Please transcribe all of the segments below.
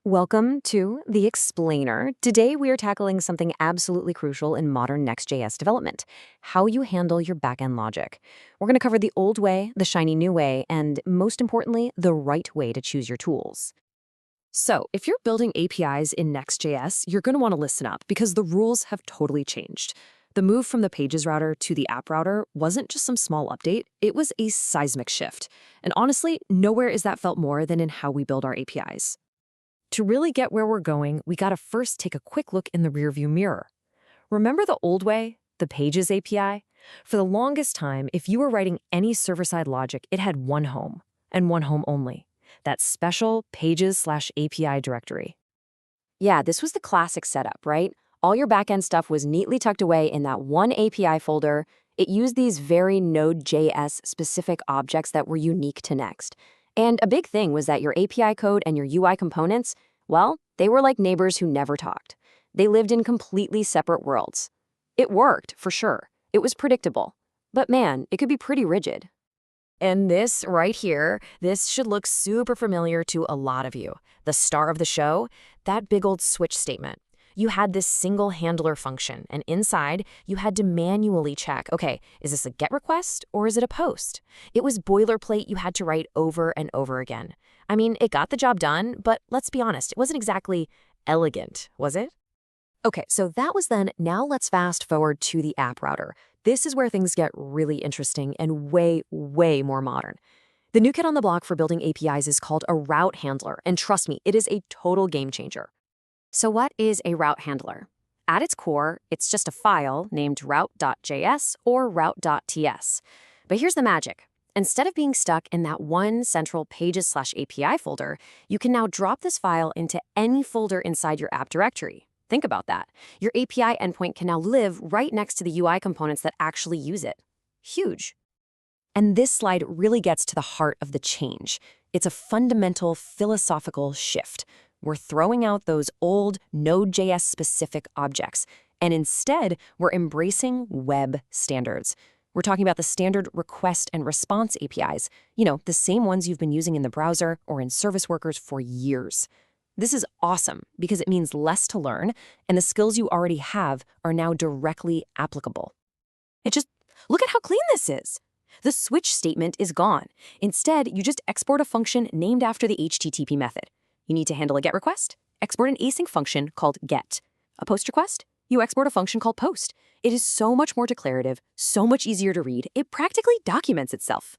Welcome to The Explainer. Today we are tackling something absolutely crucial in modern Next.js development, how you handle your backend logic. We're going to cover the old way, the shiny new way, and most importantly, the right way to choose your tools. So, if you're building APIs in Next.js, you're going to want to listen up because the rules have totally changed. The move from the pages router to the app router wasn't just some small update, it was a seismic shift. And honestly, nowhere is that felt more than in how we build our APIs. To really get where we're going, we gotta first take a quick look in the rearview mirror. Remember the old way, the Pages API? For the longest time, if you were writing any server-side logic, it had one home, and one home only. That special Pages/API directory. Yeah, this was the classic setup, right? All your backend stuff was neatly tucked away in that one API folder. It used these very Node.js specific objects that were unique to Next. And a big thing was that your API code and your UI components, well, they were like neighbors who never talked. They lived in completely separate worlds. It worked, for sure. It was predictable. But man, it could be pretty rigid. And this right here, this should look super familiar to a lot of you. The star of the show, that big old switch statement. You had this single handler function, and inside, you had to manually check, okay, is this a GET request or is it a POST? It was boilerplate you had to write over and over again. I mean, it got the job done, but let's be honest, it wasn't exactly elegant, was it? Okay, so that was then. Now let's fast forward to the app router. This is where things get really interesting and way, way more modern. The new kid on the block for building APIs is called a route handler, and trust me, it is a total game changer. So what is a route handler? At its core, it's just a file named route.js or route.ts. But here's the magic. Instead of being stuck in that one central pages/API folder, you can now drop this file into any folder inside your app directory. Think about that. Your API endpoint can now live right next to the UI components that actually use it. Huge. And this slide really gets to the heart of the change. It's a fundamental philosophical shift. We're throwing out those old Node.js-specific objects, and instead, we're embracing web standards. We're talking about the standard request and response APIs, the same ones you've been using in the browser or in service workers for years. This is awesome because it means less to learn, and the skills you already have are now directly applicable. Look at how clean this is. The switch statement is gone. Instead, you just export a function named after the HTTP method. You need to handle a GET request? Export an async function called GET. A POST request? You export a function called POST. It is so much more declarative, so much easier to read. It practically documents itself.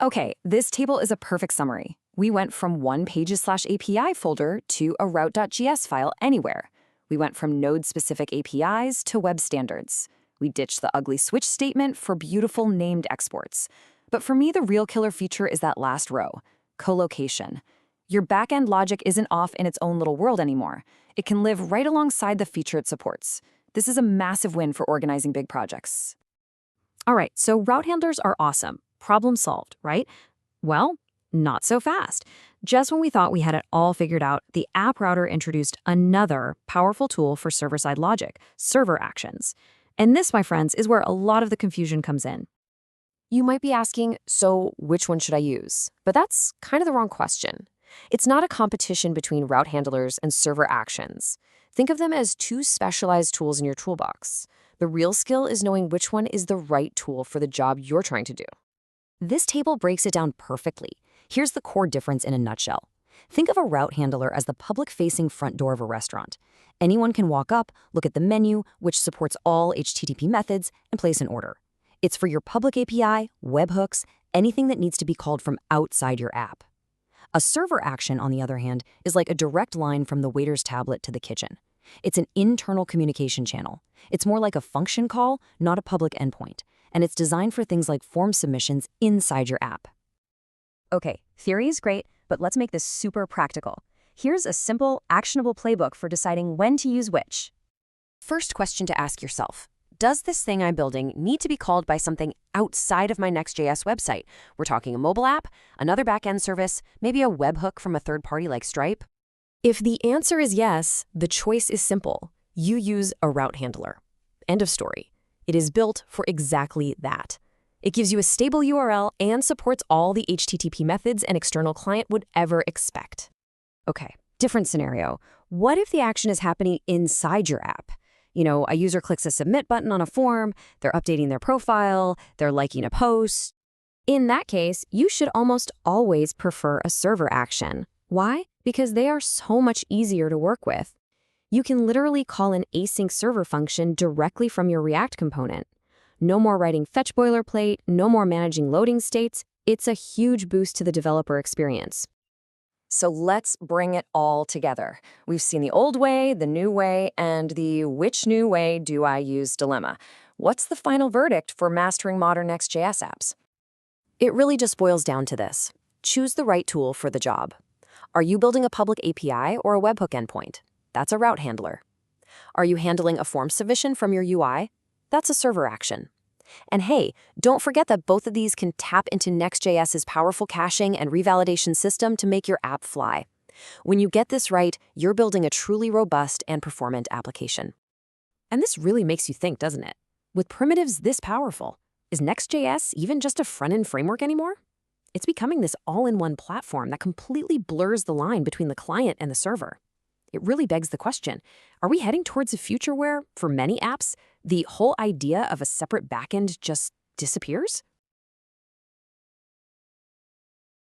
Okay, this table is a perfect summary. We went from one pages/API folder to a route.js file anywhere. We went from node-specific APIs to web standards. We ditched the ugly switch statement for beautiful named exports. But for me, the real killer feature is that last row, colocation. Your backend logic isn't off in its own little world anymore. It can live right alongside the feature it supports. This is a massive win for organizing big projects. All right, so route handlers are awesome. Problem solved, right? Well, not so fast. Just when we thought we had it all figured out, the app router introduced another powerful tool for server-side logic, server actions. And this, my friends, is where a lot of the confusion comes in. You might be asking, so which one should I use? But that's kind of the wrong question. It's not a competition between route handlers and server actions. Think of them as two specialized tools in your toolbox. The real skill is knowing which one is the right tool for the job you're trying to do. This table breaks it down perfectly. Here's the core difference in a nutshell. Think of a route handler as the public-facing front door of a restaurant. Anyone can walk up, look at the menu, which supports all HTTP methods, and place an order. It's for your public API, webhooks, anything that needs to be called from outside your app. A server action, on the other hand, is like a direct line from the waiter's tablet to the kitchen. It's an internal communication channel. It's more like a function call, not a public endpoint, and it's designed for things like form submissions inside your app. Okay, theory is great, but let's make this super practical. Here's a simple, actionable playbook for deciding when to use which. First question to ask yourself. Does this thing I'm building need to be called by something outside of my Next.js website? We're talking a mobile app, another backend service, maybe a webhook from a third party like Stripe? If the answer is yes, the choice is simple. You use a route handler. End of story. It is built for exactly that. It gives you a stable URL and supports all the HTTP methods an external client would ever expect. Okay, Different scenario. What if the action is happening inside your app? A user clicks a submit button on a form, they're updating their profile, they're liking a post. In that case, you should almost always prefer a server action. Why? Because they are so much easier to work with. You can literally call an async server function directly from your React component. No more writing fetch boilerplate, no more managing loading states. It's a huge boost to the developer experience. So let's bring it all together. We've seen the old way, the new way, and the which new way do I use dilemma. What's the final verdict for mastering modern Next.js apps? It really just boils down to this. Choose the right tool for the job. Are you building a public API or a webhook endpoint? That's a route handler. Are you handling a form submission from your UI? That's a server action. And hey, don't forget that both of these can tap into Next.js's powerful caching and revalidation system to make your app fly. When you get this right, you're building a truly robust and performant application. And this really makes you think, doesn't it? With primitives this powerful, is Next.js even just a front-end framework anymore? It's becoming this all-in-one platform that completely blurs the line between the client and the server. It really begs the question, are we heading towards a future where, for many apps, the whole idea of a separate backend just disappears?